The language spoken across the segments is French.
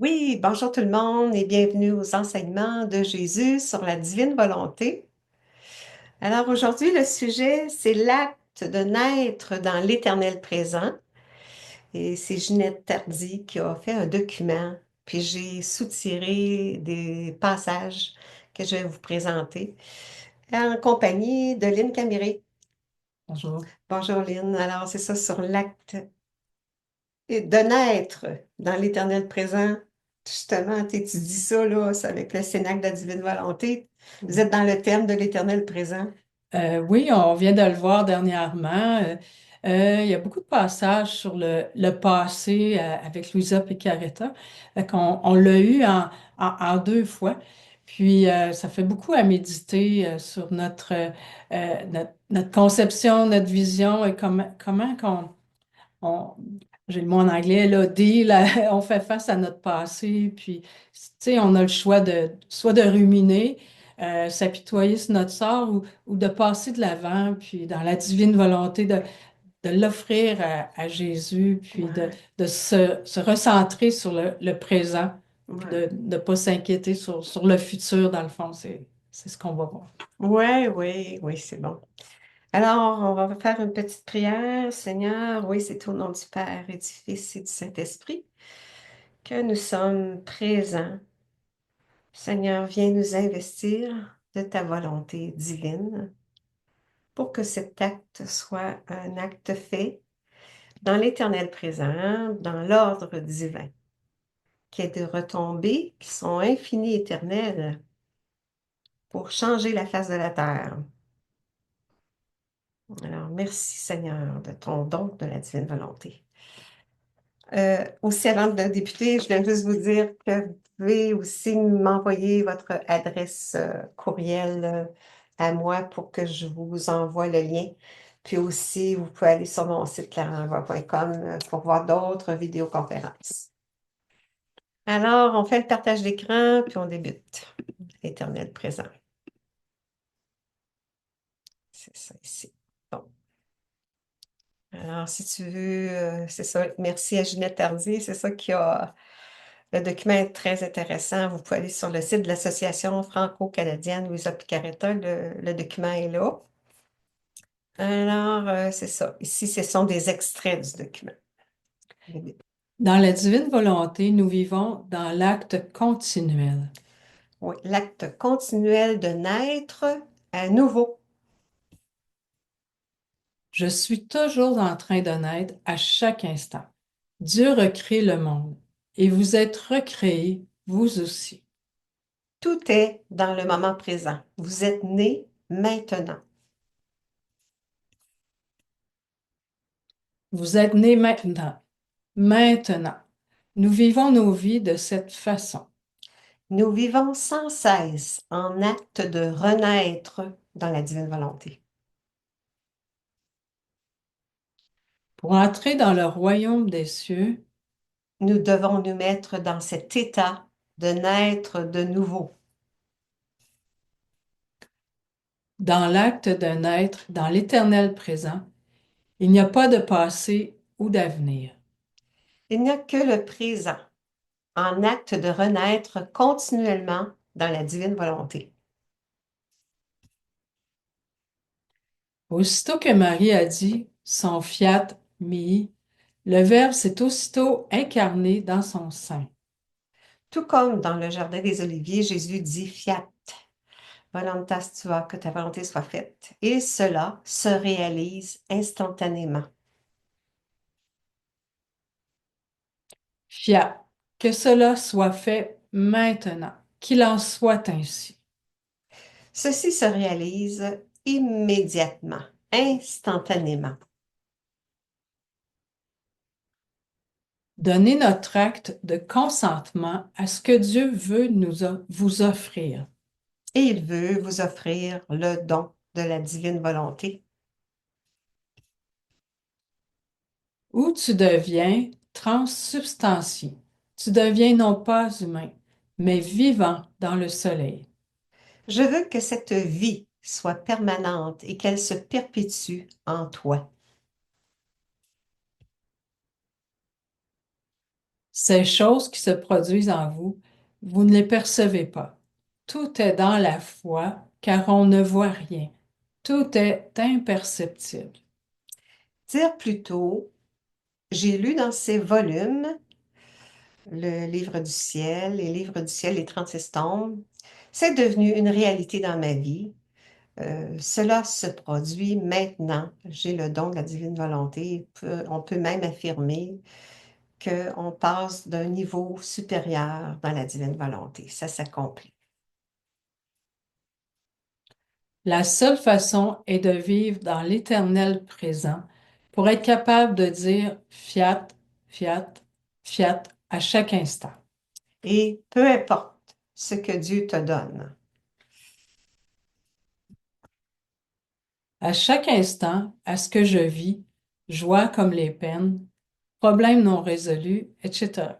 Oui, bonjour tout le monde et bienvenue aux enseignements de Jésus sur la divine volonté. Alors aujourd'hui, le sujet, c'est l'acte de naître dans l'éternel présent. Et c'est Ginette Tardy qui a fait un document, puis j'ai soutiré des passages que je vais vous présenter en compagnie de Lynn Caméré. Bonjour. Bonjour Lynn. Alors c'est ça sur l'acte de naître dans l'éternel présent. Justement, tu dis ça, là, c'est avec le Cénacle de la divine volonté. Vous êtes dans le thème de l'éternel présent. Oui, on vient de le voir dernièrement. Il y a beaucoup de passages sur le passé avec Louisa Picaretta. On l'a eu en deux fois. Puis, ça fait beaucoup à méditer sur notre conception, notre vision et comment on, j'ai le mot en anglais, là, deal, on fait face à notre passé, puis, tu sais, on a le choix soit de ruminer, s'apitoyer sur notre sort ou de passer de l'avant, puis dans la divine volonté de l'offrir à Jésus, puis Ouais, de se recentrer sur le présent, puis ouais. de ne pas s'inquiéter sur le futur, dans le fond, c'est ce qu'on va voir. Ouais, oui, oui, c'est bon. Alors, on va faire une petite prière. Seigneur, oui, c'est au nom du Père et du Fils et du Saint-Esprit que nous sommes présents. Seigneur, viens nous investir de ta volonté divine pour que cet acte soit un acte fait dans l'éternel présent, dans l'ordre divin, qui est de retombées qui sont infinies, éternelles, pour changer la face de la terre. Alors, merci Seigneur de ton don de la divine volonté. Aussi, avant de débuter, je viens juste vous dire que vous pouvez aussi m'envoyer votre adresse courriel à moi pour que je vous envoie le lien. Puis aussi, vous pouvez aller sur mon site clarenvoix.com pour voir d'autres vidéoconférences. Alors, on fait le partage d'écran, puis on débute. Éternel présent. C'est ça ici. Bon. Alors, si tu veux, c'est ça. Merci à Ginette Tardy. C'est ça qui a. Le document est très intéressant. Vous pouvez aller sur le site de l'Association franco-canadienne Louisa Picaretta. Le document est là. Alors, c'est ça. Ici, ce sont des extraits du document. Dans la divine volonté, nous vivons dans l'acte continuel. Oui, l'acte continuel de naître à nouveau. Je suis toujours en train de naître à chaque instant. Dieu recrée le monde et vous êtes recréés, vous aussi. Tout est dans le moment présent. Vous êtes né maintenant. Vous êtes nés maintenant. Maintenant. Nous vivons nos vies de cette façon. Nous vivons sans cesse en acte de renaître dans la divine volonté. Pour entrer dans le royaume des cieux, Nous devons nous mettre dans cet état de naître de nouveau. dans l'acte de naître dans l'éternel présent, il n'y a pas de passé ou d'avenir. Il n'y a que le présent, en acte de renaître continuellement dans la divine volonté. Aussitôt que Marie a dit son fiat mi, le Verbe s'est aussitôt incarné dans son sein. Tout comme dans le jardin des Oliviers, Jésus dit Fiat, voluntas tua, que ta volonté soit faite. Et cela se réalise instantanément. Fiat, que cela soit fait maintenant, qu'il en soit ainsi. Ceci se réalise immédiatement, instantanément. Donnez notre acte de consentement à ce que Dieu veut vous offrir. Et il veut vous offrir le don de la divine volonté. Où tu deviens transsubstantié. Tu deviens non pas humain, mais vivant dans le soleil. Je veux que cette vie soit permanente et qu'elle se perpétue en toi. Ces choses qui se produisent en vous, vous ne les percevez pas. Tout est dans la foi, car on ne voit rien. Tout est imperceptible. Dire plutôt, j'ai lu dans ces volumes le livre du ciel, les livres du ciel, les 36 tomes. C'est devenu une réalité dans ma vie. Cela se produit maintenant. J'ai le don de la divine volonté. On peut même affirmer qu'on passe d'un niveau supérieur dans la divine volonté. Ça s'accomplit. La seule façon est de vivre dans l'éternel présent pour être capable de dire fiat, fiat, fiat à chaque instant. Et peu importe ce que Dieu te donne. À chaque instant, à ce que je vis, joie comme les peines, problèmes non résolus, etc.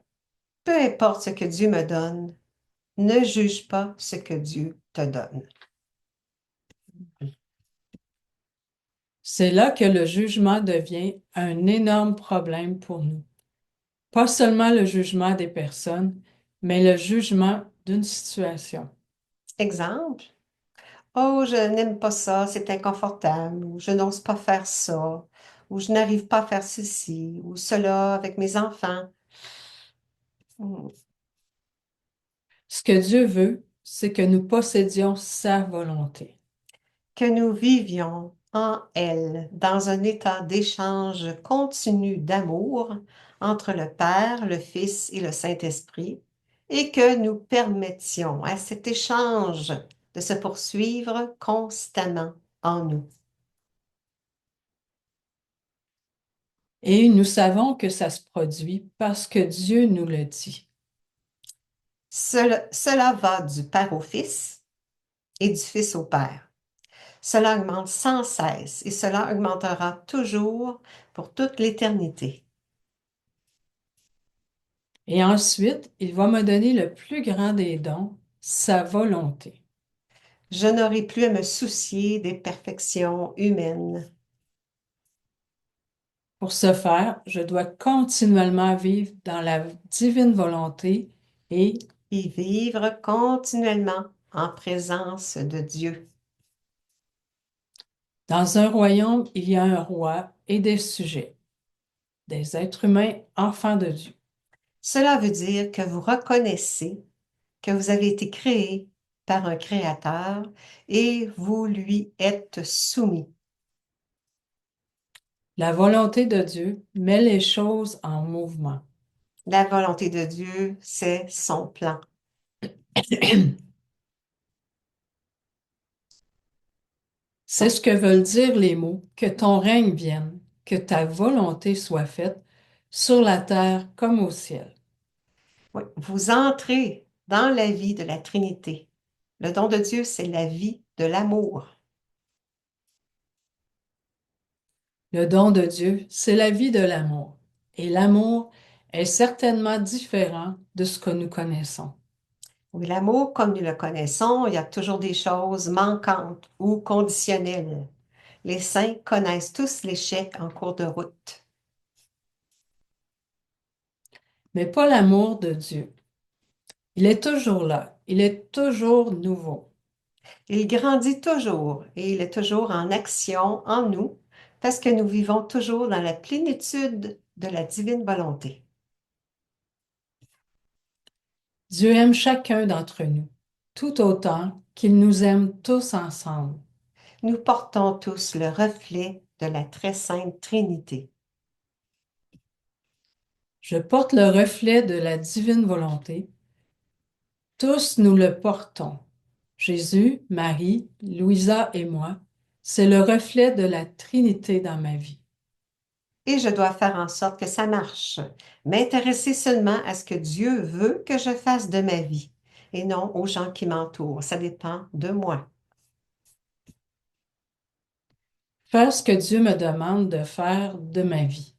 Peu importe ce que Dieu me donne, ne juge pas ce que Dieu te donne. C'est là que le jugement devient un énorme problème pour nous. Pas seulement le jugement des personnes, mais le jugement d'une situation. Exemple, oh, je n'aime pas ça, c'est inconfortable, ou je n'ose pas faire ça, ou je n'arrive pas à faire ceci, ou cela avec mes enfants. Hmm. Ce que Dieu veut, c'est que nous possédions sa volonté. Que nous vivions en elle dans un état d'échange continu d'amour entre le Père, le Fils et le Saint-Esprit, et que nous permettions à cet échange de se poursuivre constamment en nous. Et nous savons que ça se produit parce que Dieu nous le dit. Cela va du Père au Fils et du Fils au Père. Cela augmente sans cesse et cela augmentera toujours pour toute l'éternité. Et ensuite, il va me donner le plus grand des dons, sa volonté. Je n'aurai plus à me soucier des perfections humaines. Pour ce faire, je dois continuellement vivre dans la divine volonté et Et vivre continuellement en présence de Dieu. dans un royaume, il y a un roi et des sujets, des êtres humains, enfants de Dieu. Cela veut dire que vous reconnaissez que vous avez été créé par un créateur et vous lui êtes soumis. La volonté de Dieu met les choses en mouvement. La volonté de Dieu, c'est son plan. C'est ce que veulent dire les mots, que ton règne vienne, que ta volonté soit faite sur la terre comme au ciel. Oui, vous entrez dans la vie de la Trinité. Le don de Dieu, c'est la vie de l'amour. Le don de Dieu, c'est la vie de l'amour. Et l'amour est certainement différent de ce que nous connaissons. Oui, l'amour, comme nous le connaissons, il y a toujours des choses manquantes ou conditionnelles. Les saints connaissent tous l'échec en cours de route. Mais pas l'amour de Dieu. Il est toujours là. Il est toujours nouveau. Il grandit toujours et il est toujours en action en nous parce que nous vivons toujours dans la plénitude de la divine volonté. Dieu aime chacun d'entre nous, tout autant qu'il nous aime tous ensemble. Nous portons tous le reflet de la très sainte Trinité. Je porte le reflet de la divine volonté. Tous nous le portons. Jésus, Marie, Louisa et moi, c'est le reflet de la Trinité dans ma vie. Et je dois faire en sorte que ça marche. M'intéresser seulement à ce que Dieu veut que je fasse de ma vie et non aux gens qui m'entourent. Ça dépend de moi. Faire ce que Dieu me demande de faire de ma vie.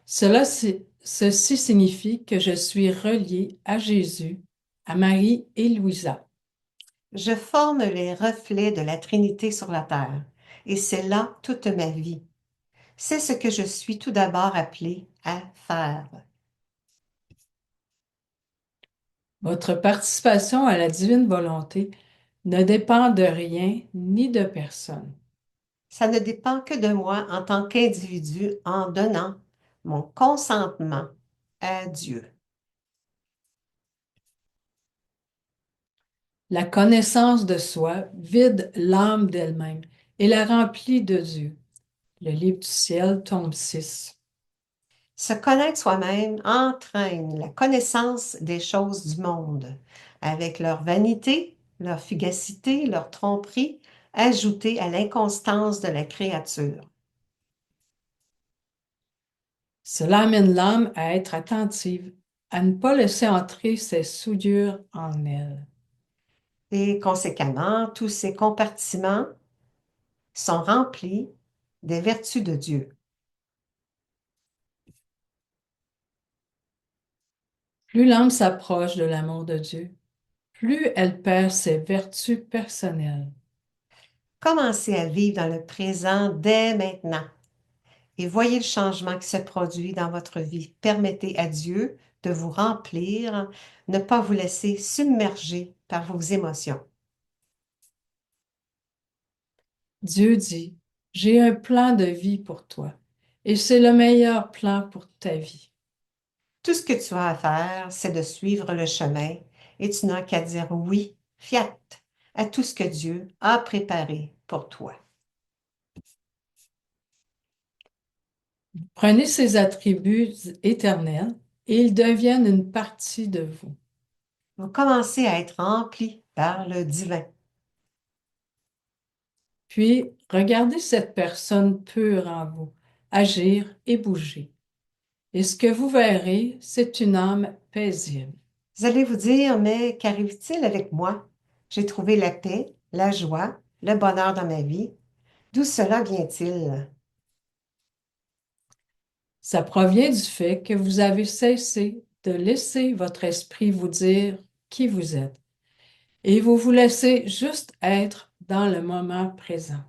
Ceci signifie que je suis relié à Jésus, à Marie et Louisa. Je forme les reflets de la Trinité sur la terre et c'est là toute ma vie. C'est ce que je suis tout d'abord appelé à faire. Votre participation à la divine volonté ne dépend de rien ni de personne. Ça ne dépend que de moi en tant qu'individu en donnant mon consentement à Dieu. La connaissance de soi vide l'âme d'elle-même et la remplit de Dieu. Le livre du ciel, tome 6. Se connaître soi-même entraîne la connaissance des choses du monde, avec leur vanité, leur fugacité, leur tromperie, ajoutées à l'inconstance de la créature. Cela amène l'âme à être attentive, à ne pas laisser entrer ses souillures en elle. Et conséquemment, tous ces compartiments sont remplis des vertus de Dieu. Plus l'âme s'approche de l'amour de Dieu, plus elle perd ses vertus personnelles. Commencez à vivre dans le présent dès maintenant et voyez le changement qui se produit dans votre vie. Permettez à Dieu de vous remplir, ne pas vous laisser submerger par vos émotions. Dieu dit, j'ai un plan de vie pour toi, et c'est le meilleur plan pour ta vie. Tout ce que tu as à faire, c'est de suivre le chemin et tu n'as qu'à dire oui, fiat, à tout ce que Dieu a préparé pour toi. Prenez ces attributs éternels et ils deviennent une partie de vous. Vous commencez à être rempli par le divin. Puis, regardez cette personne pure en vous, agir et bouger. Et ce que vous verrez, c'est une âme paisible. Vous allez vous dire, mais qu'arrive-t-il avec moi? J'ai trouvé la paix, la joie, le bonheur dans ma vie. D'où cela vient-il? Ça provient du fait que vous avez cessé de laisser votre esprit vous dire qui vous êtes et vous vous laissez juste être dans le moment présent.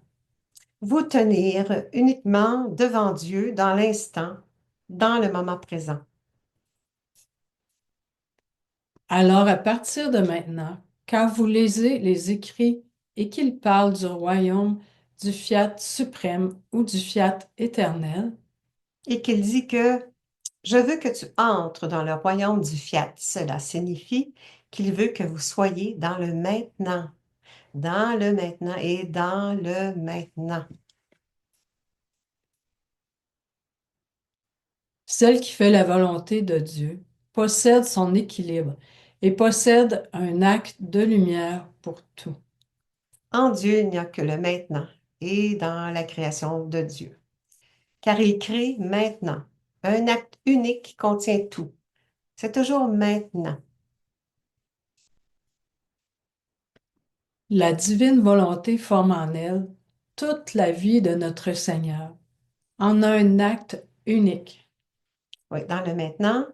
Vous tenir uniquement devant Dieu dans l'instant, dans le moment présent. Alors, à partir de maintenant, quand vous lisez les écrits et qu'ils parlent du royaume, du fiat suprême ou du fiat éternel, Et qu'il dit que je veux que tu entres dans le royaume du fiat. Cela signifie qu'il veut que vous soyez dans le maintenant et dans le maintenant. celle qui fait la volonté de Dieu possède son équilibre et possède un acte de lumière pour tout. En Dieu, il n'y a que le maintenant et dans la création de Dieu. Car il crée maintenant, un acte unique qui contient tout. C'est toujours maintenant. La divine volonté forme en elle toute la vie de notre Seigneur en un acte unique. Oui, dans le maintenant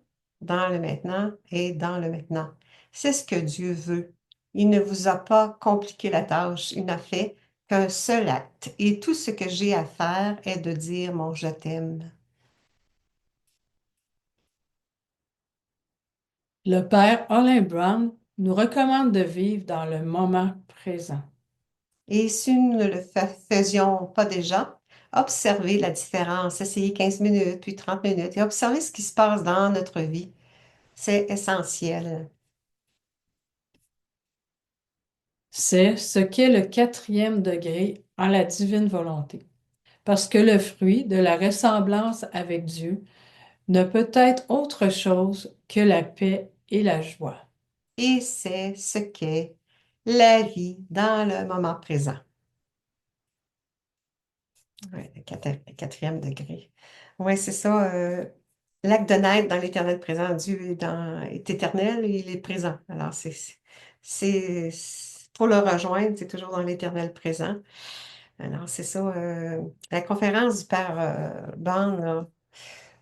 et dans le maintenant. C'est ce que Dieu veut. Il ne vous a pas compliqué la tâche. Il n'a fait qu'un seul acte. Et tout ce que j'ai à faire est de dire mon je t'aime. Le Père Olin Brown nous recommande de vivre dans le moment présent. Et si nous ne le faisions pas déjà, observez la différence. Essayez 15 minutes, puis 30 minutes et observez ce qui se passe dans notre vie. C'est essentiel. C'est ce qu'est le quatrième degré en la divine volonté, parce que le fruit de la ressemblance avec Dieu ne peut être autre chose que la paix et la joie. Et c'est ce qu'est la vie dans le moment présent. Ouais, le quatrième degré. Oui, c'est ça. L'acte de naître dans l'éternel présent. Dieu est éternel et il est présent. Alors, pour le rejoindre, c'est toujours dans l'éternel présent. Alors, c'est ça. La conférence du Père Ban, là,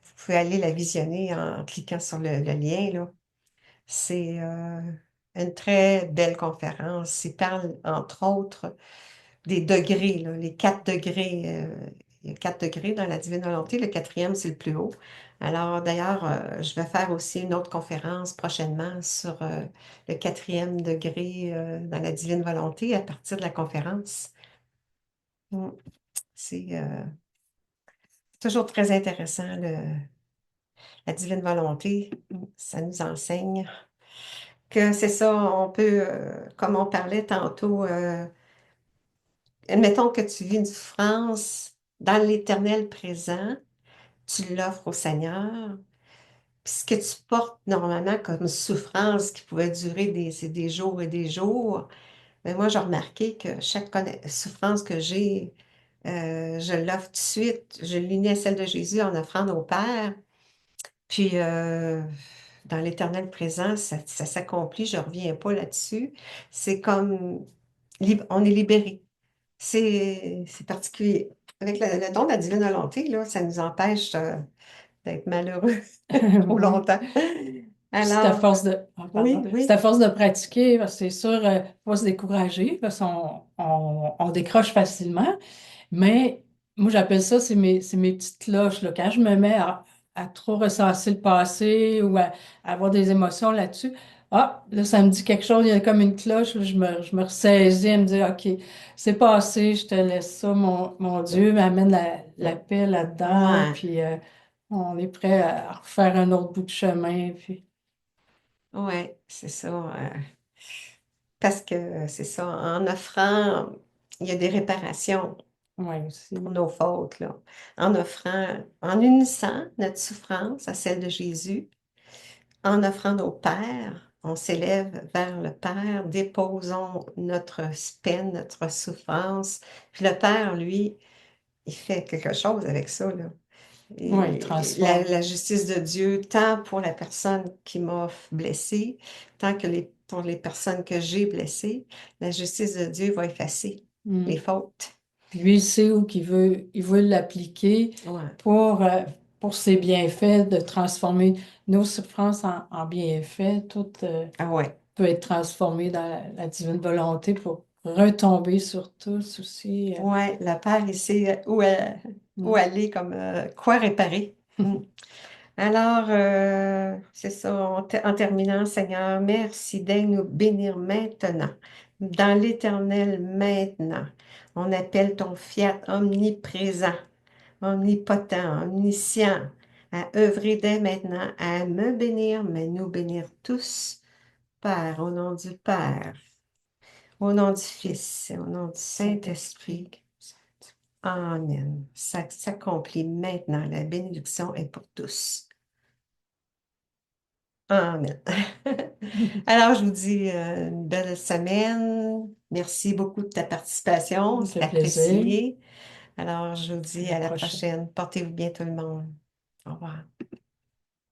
vous pouvez aller la visionner en cliquant sur le lien, là. C'est une très belle conférence. Il parle, entre autres, des degrés, là, les 4 degrés. il y a 4 degrés dans la divine volonté. Le quatrième, c'est le plus haut. Alors, d'ailleurs, je vais faire aussi une autre conférence prochainement sur le quatrième degré dans la divine volonté à partir de la conférence. Mm. C'est toujours très intéressant, la divine volonté. Ça nous enseigne que c'est ça, on peut, comme on parlait tantôt, admettons que tu vis une souffrance dans l'éternel présent, tu l'offres au Seigneur. Puis ce que tu portes normalement comme souffrance qui pouvait durer des jours et des jours, mais moi, j'ai remarqué que chaque souffrance que j'ai, je l'offre tout de suite. Je l'unis à celle de Jésus en offrant au Père. Puis, dans l'éternel présent, ça s'accomplit. Je ne reviens pas là-dessus. C'est comme, on est libéré. C'est particulier. Avec le don de la divine volonté, là, ça nous empêche d'être malheureux trop Oui. longtemps. Puis c'est à Alors, force de, ah, pardon, oui, c'est à oui, force de pratiquer, parce que c'est sûr, faut pas se décourager, parce qu'on décroche facilement. Mais moi, j'appelle ça, c'est mes petites cloches, là. Quand je me mets à trop ressasser le passé ou à avoir des émotions là-dessus, ah, là, ça me dit quelque chose, il y a comme une cloche, là, je me ressaisis à me dire, OK, c'est passé, je te laisse ça, mon Dieu, m'amène la paix là-dedans, ouais, puis on est prêt à refaire un autre bout de chemin, puis ouais, c'est ça. Parce que c'est ça, en offrant, il y a des réparations ouais, pour aussi. nos fautes, là. En offrant, en unissant notre souffrance à celle de Jésus, en offrant nos pères, on s'élève vers le Père, déposons notre peine, notre souffrance. Puis le Père, lui, il fait quelque chose avec ça, là. Ouais, il Et transforme. la justice de Dieu, tant pour la personne qui m'a blessée, tant que pour les personnes que j'ai blessées, la justice de Dieu va effacer les Mm. fautes. Puis lui, il sait où il veut l'appliquer Ouais. pour, euh, pour ses bienfaits, de transformer nos souffrances en bienfaits. Tout Ah ouais. peut être transformé dans la divine volonté pour retomber sur tous aussi. Ouais, le Père, il sait où Mm. aller, comme quoi réparer. Mm. Alors, c'est ça, en terminant, Seigneur, merci d'aide nous bénir maintenant, dans l'éternel maintenant. On appelle ton fiat omniprésent, omnipotent, omniscient, à œuvrer dès maintenant, à me bénir, mais nous bénir tous, Père, au nom du Père, au nom du Fils, et au nom du Saint-Esprit. Saint-Esprit. Amen. Ça s'accomplit maintenant. La bénédiction est pour tous. Amen. Alors, je vous dis une belle semaine. Merci beaucoup de ta participation. Ça C'est fait plaisir. apprécié. Alors, je vous À dis la à la prochaine. prochaine. Portez-vous bien tout le monde. Au revoir.